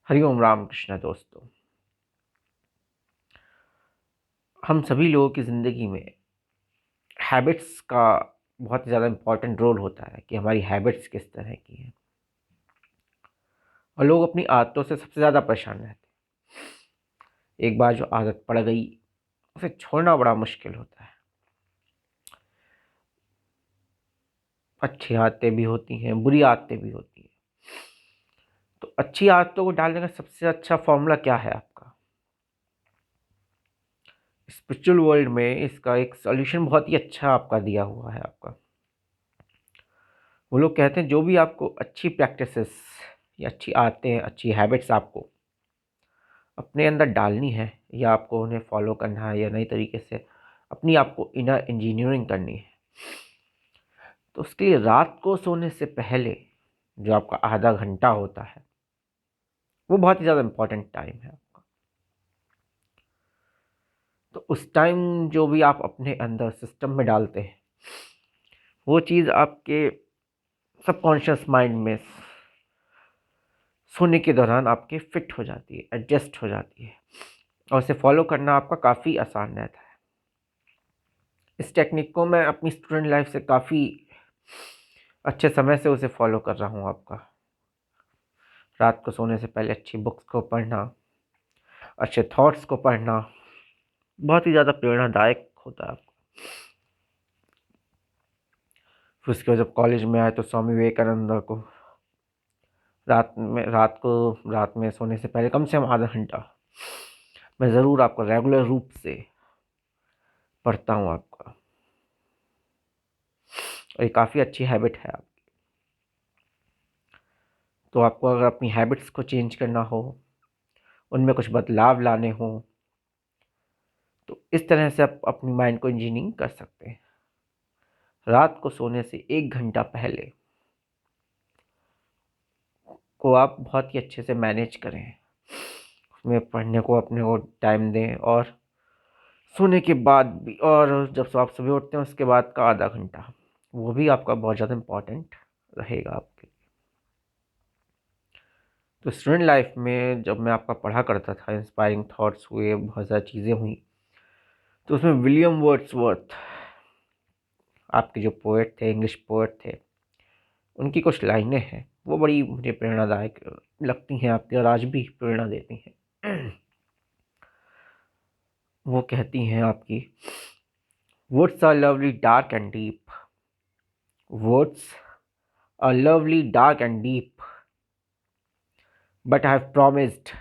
हरिओम राम कृष्ण दोस्तों। हम सभी लोगों की ज़िंदगी में हैबिट्स का बहुत ज़्यादा इम्पोर्टेंट रोल होता है कि हमारी हैबिट्स किस तरह की हैं। और लोग अपनी आदतों से सबसे ज़्यादा परेशान रहते हैं। एक बार जो आदत पड़ गई उसे छोड़ना बड़ा मुश्किल होता है। अच्छी आदतें भी होती हैं, बुरी आदतें भी होती हैं। तो अच्छी आदतों को डालने का सबसे अच्छा फॉर्मूला क्या है आपका? स्पिरिचुअल वर्ल्ड में इसका एक सॉल्यूशन बहुत ही अच्छा आपका दिया हुआ है आपका। वो लोग कहते हैं जो भी आपको अच्छी प्रैक्टिसेस या अच्छी आदतें, अच्छी हैबिट्स आपको अपने अंदर डालनी है या आपको उन्हें फॉलो करना है या नई तरीके से अपनी आपको इनर इंजीनियरिंग करनी है, तो उसके लिए रात को सोने से पहले जो आपका आधा घंटा होता है वो बहुत ही ज़्यादा इम्पोर्टेंट टाइम है आपका। तो उस टाइम जो भी आप अपने अंदर सिस्टम में डालते हैं वो चीज़ आपके सबकॉन्शियस माइंड में सोने के दौरान आपके फिट हो जाती है, एडजस्ट हो जाती है और उसे फॉलो करना आपका काफ़ी आसान रहता है। इस टेक्निक को मैं अपनी स्टूडेंट लाइफ से काफ़ी अच्छे समय से उसे फॉलो कर रहा हूँ आपका। रात को सोने से पहले अच्छी बुक्स को पढ़ना, अच्छे थॉट्स को पढ़ना बहुत ही ज़्यादा प्रेरणादायक होता है आपको। फिर उसके बाद जब कॉलेज में आए तो स्वामी विवेकानंद को रात में सोने से पहले कम से कम आधा घंटा मैं ज़रूर आपको रेगुलर रूप से पढ़ता हूँ आपका। और ये काफ़ी अच्छी हैबिट है आपकी। तो आपको अगर अपनी हैबिट्स को चेंज करना हो, उनमें कुछ बदलाव लाने हो, तो इस तरह से आप अपनी माइंड को इंजीनियरिंग कर सकते हैं। रात को सोने से 1 घंटा पहले को आप बहुत ही अच्छे से मैनेज करें, उसमें पढ़ने को अपने को टाइम दें और सोने के बाद भी, और जब आप सुबह उठते हैं उसके बाद का आधा घंटा वो भी आपका बहुत ज़्यादा इम्पॉर्टेंट रहेगा आपके। तो स्टूडेंट लाइफ में जब मैं आपका पढ़ा करता था, इंस्पायरिंग थॉट्स हुए, बहुत ज़्यादा चीज़ें हुई, तो उसमें विलियम वर्ड्सवर्थ आपके जो पोएट थे, इंग्लिश पोएट थे, उनकी कुछ लाइनें हैं वो बड़ी मुझे प्रेरणादायक लगती हैं आपकी और आज भी प्रेरणा देती हैं। वो कहती हैं आपकी, words are lovely dark and deep, words are lovely dark and deep, but I have promised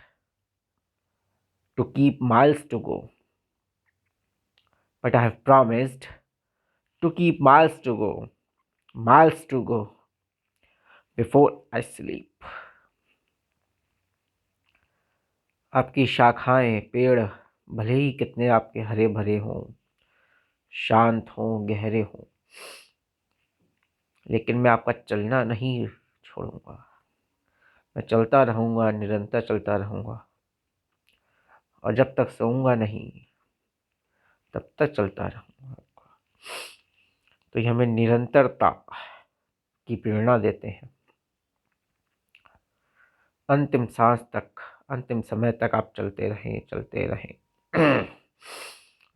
to keep miles to go, but I have promised to keep miles to go before I sleep। आपकी शाखाएं, पेड़ भले ही कितने आपके हरे भरे हों, शांत हों, गहरे हों, लेकिन मैं आपका चलना नहीं छोड़ूंगा। मैं चलता रहूंगा, निरंतर चलता रहूंगा, और जब तक सोऊंगा नहीं तब तक चलता रहूंगा। तो ये हमें निरंतरता की प्रेरणा देते हैं। अंतिम सांस तक, अंतिम समय तक आप चलते रहें, चलते रहें।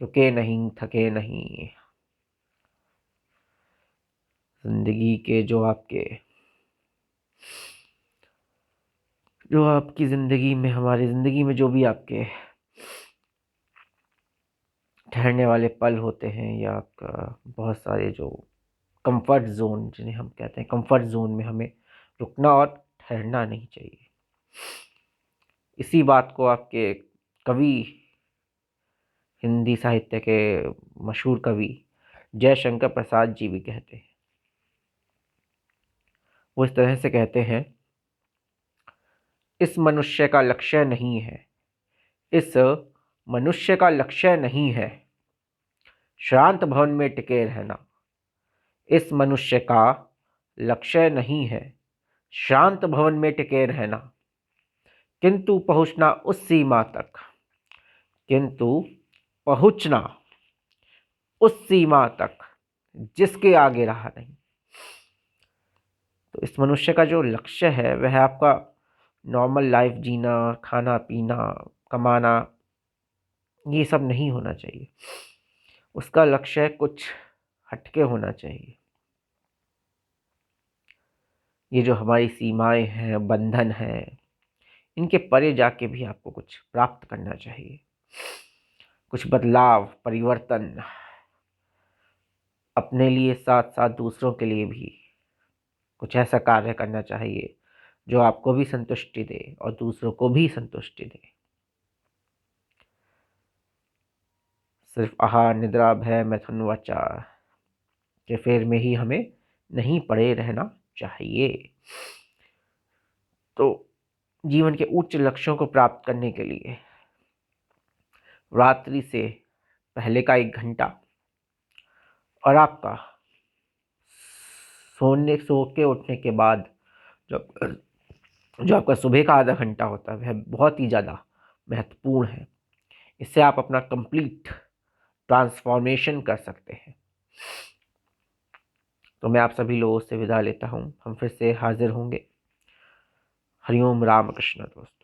रुके नहीं, थके नहीं। जिंदगी के जो आपकी ज़िंदगी में, हमारी ज़िंदगी में जो भी आपके ठहरने वाले पल होते हैं या आपका बहुत सारे जो कंफर्ट जोन, जिन्हें हम कहते हैं, कंफर्ट जोन में हमें रुकना और ठहरना नहीं चाहिए। इसी बात को आपके कवि, हिंदी साहित्य के मशहूर कवि जयशंकर प्रसाद जी भी कहते हैं। वो इस तरह से कहते हैं, इस मनुष्य का लक्ष्य नहीं है, इस मनुष्य का लक्ष्य नहीं है शांत भवन में टिके रहना। इस मनुष्य का लक्ष्य नहीं है शांत भवन में टिके रहना, किंतु पहुंचना उस सीमा तक, किंतु पहुंचना उस सीमा तक जिसके आगे रहा नहीं। तो इस मनुष्य का जो लक्ष्य है वह आपका नॉर्मल लाइफ जीना, खाना पीना, कमाना, ये सब नहीं होना चाहिए। उसका लक्ष्य कुछ हटके होना चाहिए। ये जो हमारी सीमाएं हैं, बंधन हैं, इनके परे जाके भी आपको कुछ प्राप्त करना चाहिए। कुछ बदलाव, परिवर्तन, अपने लिए साथ साथ दूसरों के लिए भी कुछ ऐसा कार्य करना चाहिए जो आपको भी संतुष्टि दे और दूसरों को भी संतुष्टि दे। सिर्फ आहार, निद्रा, भय, मैथुन, वाचा के फेर में ही हमें नहीं पड़े रहना चाहिए। तो जीवन के उच्च लक्ष्यों को प्राप्त करने के लिए रात्रि से पहले का 1 घंटा और आपका सो के उठने के बाद जो जो आपका सुबह का आधा घंटा होता है वह बहुत ही ज़्यादा महत्वपूर्ण है। इससे आप अपना कंप्लीट ट्रांसफॉर्मेशन कर सकते हैं। तो मैं आप सभी लोगों से विदा लेता हूँ। हम फिर से हाजिर होंगे। हरिओम राम कृष्ण दोस्तों।